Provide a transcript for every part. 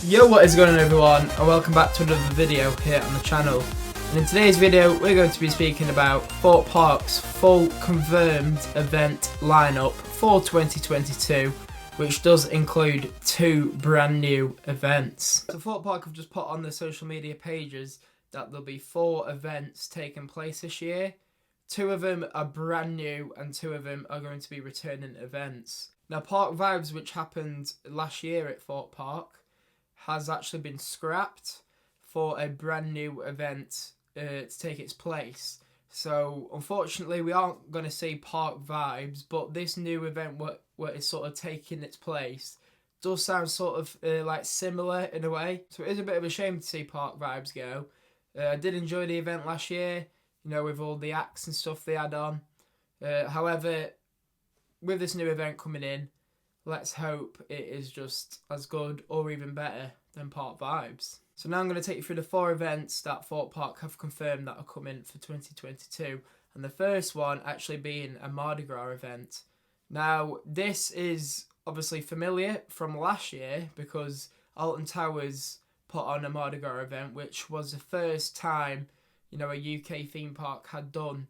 Yo, what is going on everyone, and welcome back to another video here on the channel. And in today's video we're going to be speaking about Thorpe Park's full confirmed event lineup for 2022, which does include 2 brand new events. So Thorpe Park have just put on their social media pages that there'll be 4 events taking place this year. 2 of them are brand new and 2 of them are going to be returning events. Now Park Vibes, which happened last year at Thorpe Park, has actually been scrapped for a brand new event to take its place. So unfortunately we aren't going to see Park Vibes, but this new event what is sort of taking its place does sound sort of like similar in a way. So it is a bit of a shame to see Park Vibes go. I did enjoy the event last year, you know, with all the acts and stuff they had on. However, with this new event coming in, let's hope it is just as good or even better than Park Vibes. So now I'm going to take you through the 4 events that Thorpe Park have confirmed that are coming for 2022. And the first one actually being a Mardi Gras event. Now, this is obviously familiar from last year because Alton Towers put on a Mardi Gras event, which was the first time, you know, a UK theme park had done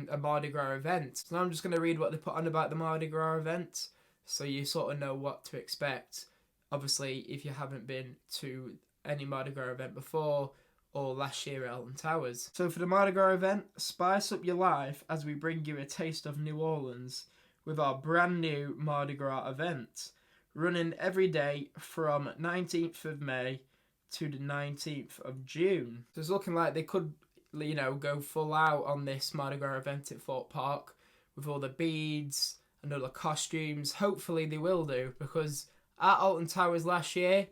a Mardi Gras event. So now I'm just going to read what they put on about the Mardi Gras event, so you sort of know what to expect. Obviously, if you haven't been to any Mardi Gras event before or last year at Alton Towers. So for the Mardi Gras event, spice up your life as we bring you a taste of New Orleans with our brand new Mardi Gras event, running every day from 19th of May to the 19th of June. So it's looking like they could, you know, go full out on this Mardi Gras event at Thorpe Park with all the beads and all the costumes. Hopefully they will do, because at Alton Towers last year,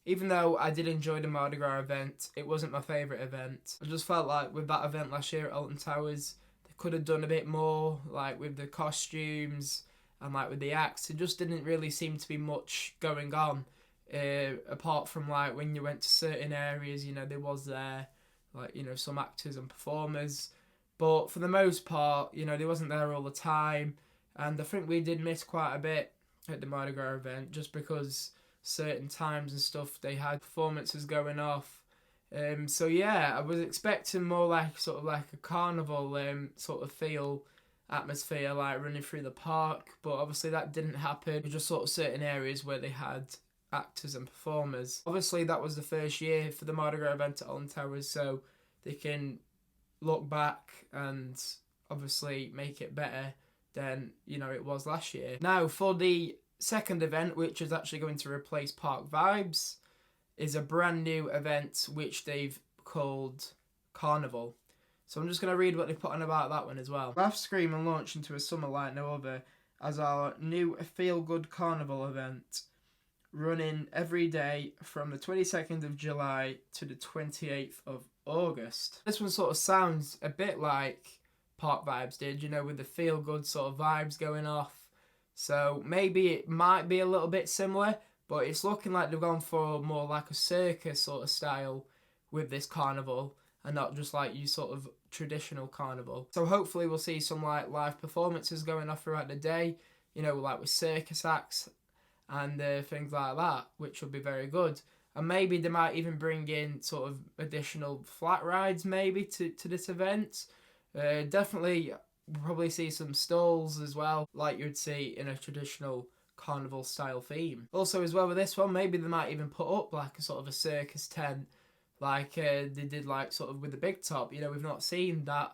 even though I did enjoy the Mardi Gras event, it wasn't my favourite event. I just felt like with that event last year at Alton Towers, they could have done a bit more, like with the costumes and like with the acts. It just didn't really seem to be much going on, apart from like when you went to certain areas, you know, there was there, like, you know, some actors and performers. But for the most part, you know, they wasn't there all the time. And I think we did miss quite a bit at the Mardi Gras event, just because certain times and stuff they had performances going off. So yeah, I was expecting more like sort of like a carnival sort of feel atmosphere, like running through the park, but obviously that didn't happen. It was just sort of certain areas where they had actors and performers. Obviously that was the first year for the Mardi Gras event at Alton Towers, so they can look back and obviously make it better than, you know, it was last year. Now for the second event, which is actually going to replace Park Vibes, is a brand new event which they've called Carnival. So I'm just going to read what they put on about that one as well. Laugh, scream and launch into a summer like no other as our new feel-good carnival event, running every day from the 22nd of July to the 28th of August. This one sort of sounds a bit like Park Vibes did, you know, with the feel-good sort of vibes going off. So maybe it might be a little bit similar, but it's looking like they've gone for more like a circus sort of style with this carnival, and not just like you sort of traditional carnival. So hopefully we'll see some like live performances going off throughout the day, you know, like with circus acts and things like that, which will be very good. And maybe they might even bring in sort of additional flat rides maybe to this event. Definitely probably see some stalls as well, like you'd see in a traditional carnival style theme. Also as well with this one, maybe they might even put up like a sort of a circus tent, like they did like sort of with the Big Top. You know, we've not seen that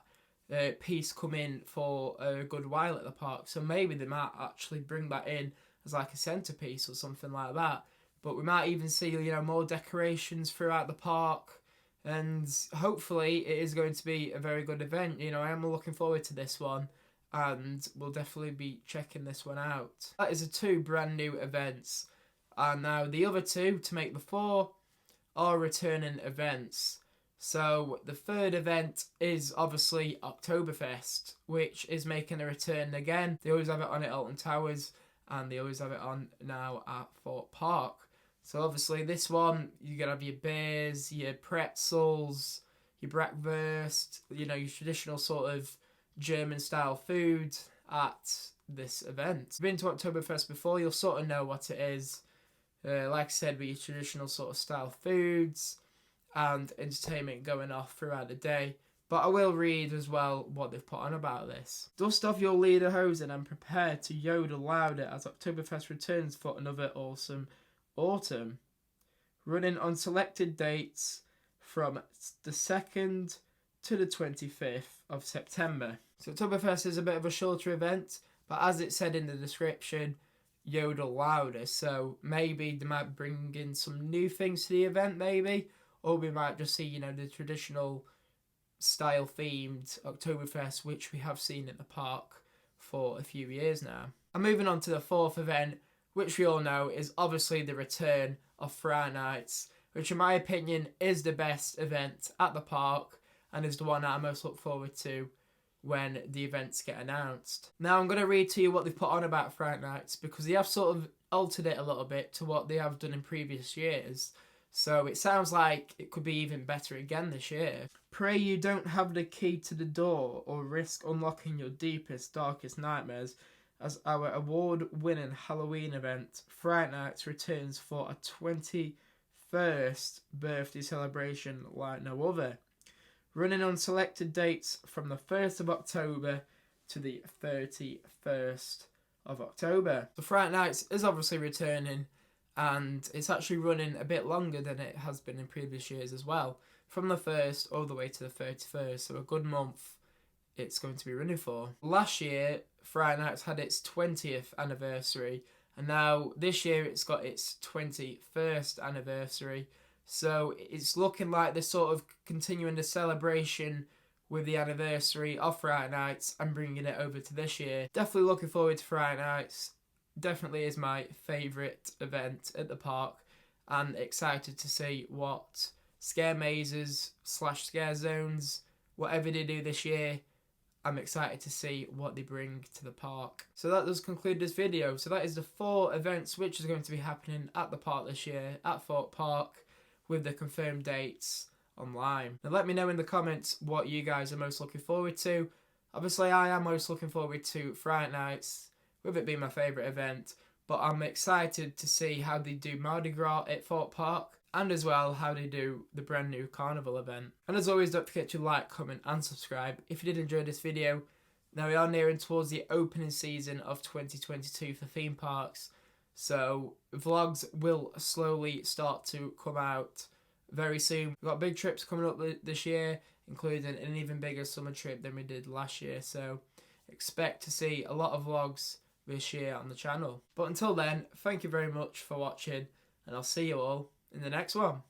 piece come in for a good while at the park, so maybe they might actually bring that in as like a centerpiece or something like that. But we might even see, you know, more decorations throughout the park, and hopefully it is going to be a very good event. You know, I am looking forward to this one, and we'll definitely be checking this one out. That is the 2 brand new events, and now the other 2 to make the 4 are returning events. So the third event is obviously Oktoberfest, which is making a return again. They always have it on at Alton Towers, and they always have it on now at Thorpe Park. So obviously this one, you're going to have your beers, your pretzels, your bratwurst, you know, your traditional sort of German style food at this event. If you've been to Oktoberfest before, you'll sort of know what it is. Like I said, with your traditional sort of style foods and entertainment going off throughout the day. But I will read as well what they've put on about this. Dust off your lederhosen and prepare to yodel louder as Oktoberfest returns for another awesome autumn. Running on selected dates from the 2nd to the 25th of September. So Oktoberfest is a bit of a shorter event, but as it said in the description, yodel louder. So maybe they might bring in some new things to the event, maybe, or we might just see, the traditional style themed Oktoberfest, which we have seen at the park for a few years now. And moving on to the 4th event, which we all know is obviously the return of Fright Nights, which in my opinion is the best event at the park and is the one that I most look forward to when the events get announced. Now I'm going to read to you what they've put on about Fright Nights, because they have sort of altered it a little bit to what they have done in previous years. So it sounds like it could be even better again this year. Pray you don't have the key to the door or risk unlocking your deepest, darkest nightmares, as our award-winning Halloween event, Fright Nights, returns for a 21st birthday celebration like no other. Running on selected dates from the 1st of October to the 31st of October. The Fright Nights is obviously returning, and it's actually running a bit longer than it has been in previous years as well, from the 1st all the way to the 31st, so a good month it's going to be running for. Last year, Fright Nights had its 20th anniversary, and now this year it's got its 21st anniversary, so it's looking like they're sort of continuing the celebration with the anniversary of Fright Nights and bringing it over to this year. Definitely looking forward to Fright Nights. Definitely is my favourite event at the park, and excited to see what scare mazes / scare zones, whatever they do this year, I'm excited to see what they bring to the park. So that does conclude this video. So that is the 4 events which is going to be happening at the park this year, at Thorpe Park, with the confirmed dates online. Now let me know in the comments what you guys are most looking forward to. Obviously I am most looking forward to Fright Nights, with it being my favourite event, but I'm excited to see how they do Mardi Gras at Thorpe Park, and as well how they do the brand new Carnival event. And as always, don't forget to like, comment and subscribe if you did enjoy this video. Now we are nearing towards the opening season of 2022 for theme parks, so vlogs will slowly start to come out very soon. We've got big trips coming up this year, including an even bigger summer trip than we did last year, so expect to see a lot of vlogs this year on the channel. But until then, thank you very much for watching, and I'll see you all in the next one.